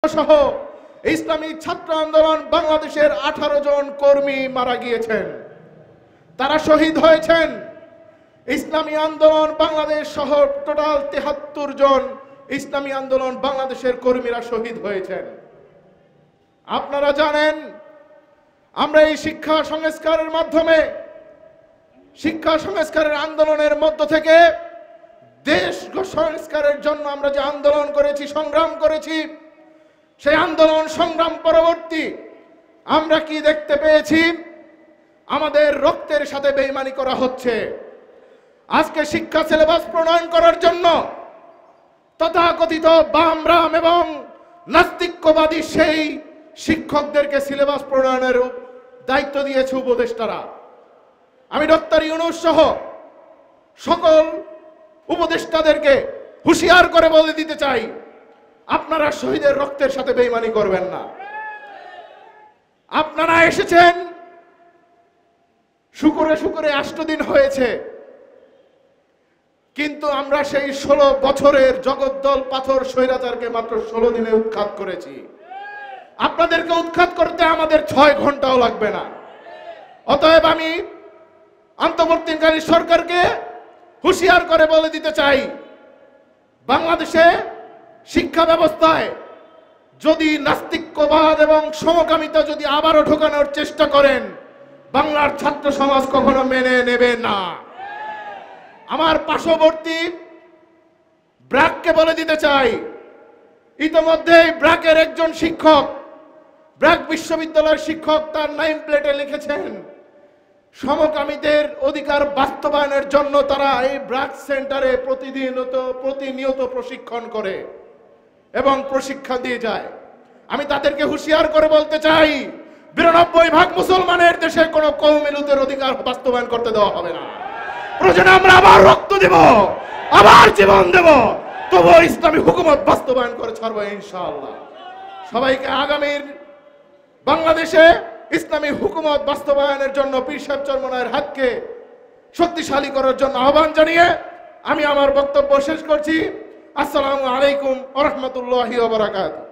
সহ ইসলামী ছাত্র আন্দোলন বাংলাদেশের 18 জন কর্মী মারা গিয়েছেন, তারা শহীদ হয়েছেন। ইসলামী আন্দোলন বাংলাদেশ সহ টোটাল 73 জন ইসলামী আন্দোলন বাংলাদেশের কর্মীরা শহীদ হয়েছেন। আপনারা জানেন, আমরা এই শিক্ষা সংস্কারের মাধ্যমে, শিক্ষা সংস্কারের আন্দোলনের মধ্য থেকে দেশ সংস্কারের জন্য আমরা যে আন্দোলন করেছি, সংগ্রাম করেছি, সেই আন্দোলন সংগ্রাম পরবর্তী আমরা কি দেখতে পেয়েছি? আমাদের রক্তের সাথে বেঈমানি করা হচ্ছে। আজকে শিক্ষা সিলেবাস প্রণয়ন করার জন্য তথাকথিত বামরাম এবং নাস্তিক্যবাদী সেই শিক্ষকদেরকে সিলেবাস প্রণয়নের দায়িত্ব দিয়েছে উপদেষ্টারা। আমি ডক্টর ইউনূস সহ সকল উপদেষ্টাদেরকে হুঁশিয়ার করে বলে দিতে চাই, আপনারা শহীদের রক্তের সাথে বেঈমানি করবেন না। আপনারা এসেছেন শুকরে শুকরে 8 দিন হয়েছে, কিন্তু আমরা সেই 16 বছরের জগদ্দল পাথর স্বৈরাচারকে মাত্র 16 দিনে উৎখাত করেছি। আপনাদেরকে উৎখাত করতে আমাদের 6 ঘন্টাও লাগবে না। অতএব আমি অন্তর্বর্তীকালীন সরকারকে হুঁশিয়ার করে বলে দিতে চাই, বাংলাদেশে শিক্ষা ব্যবস্থায় যদি নাস্তিক্যবাদ এবং সমকামিতা যদি আবারও ঢোকানোর চেষ্টা করেন, বাংলার ছাত্র সমাজ কখনো মেনে নেবে না। আমার পার্শ্ববর্তী ব্র্যাককে বলে দিতে চাই, ইতোমধ্যেই ব্র্যাকের একজন শিক্ষক, ব্র্যাক বিশ্ববিদ্যালয়ের শিক্ষক, তার নেম প্লেটে লিখেছেন সমকামীদের অধিকার বাস্তবায়নের জন্য তারা এই ব্র্যাক সেন্টারে প্রতিনিয়ত প্রশিক্ষণ করে এবং প্রশিক্ষণ দিয়ে যায়। আমি তাদেরকে হুঁশিয়ার করে বলতে চাই, 92% মুসলমানের দেশে কোনো কওমিলুতের অধিকার বাস্তবায়ন করতে দেওয়া হবে না। প্রয়োজনে আমরা আবার রক্ত দেব, আবার জীবন দেব, তবু ইসলামী হুকুমত বাস্তবায়ন করে ছাড়বো ইনশাআল্লাহ। সবাইকে আগামীর বাংলাদেশে ইসলামী হুকুমত বাস্তবায়নের জন্য পীর সাহেব চরমনায়ের হাতকে শক্তিশালী করার জন্য আহ্বান জানিয়ে আমি আমার বক্তব্য শেষ করছি। আসসালামু আলাইকুম ওয়া রাহমাতুল্লাহি ওয়া বারাকাতুহু।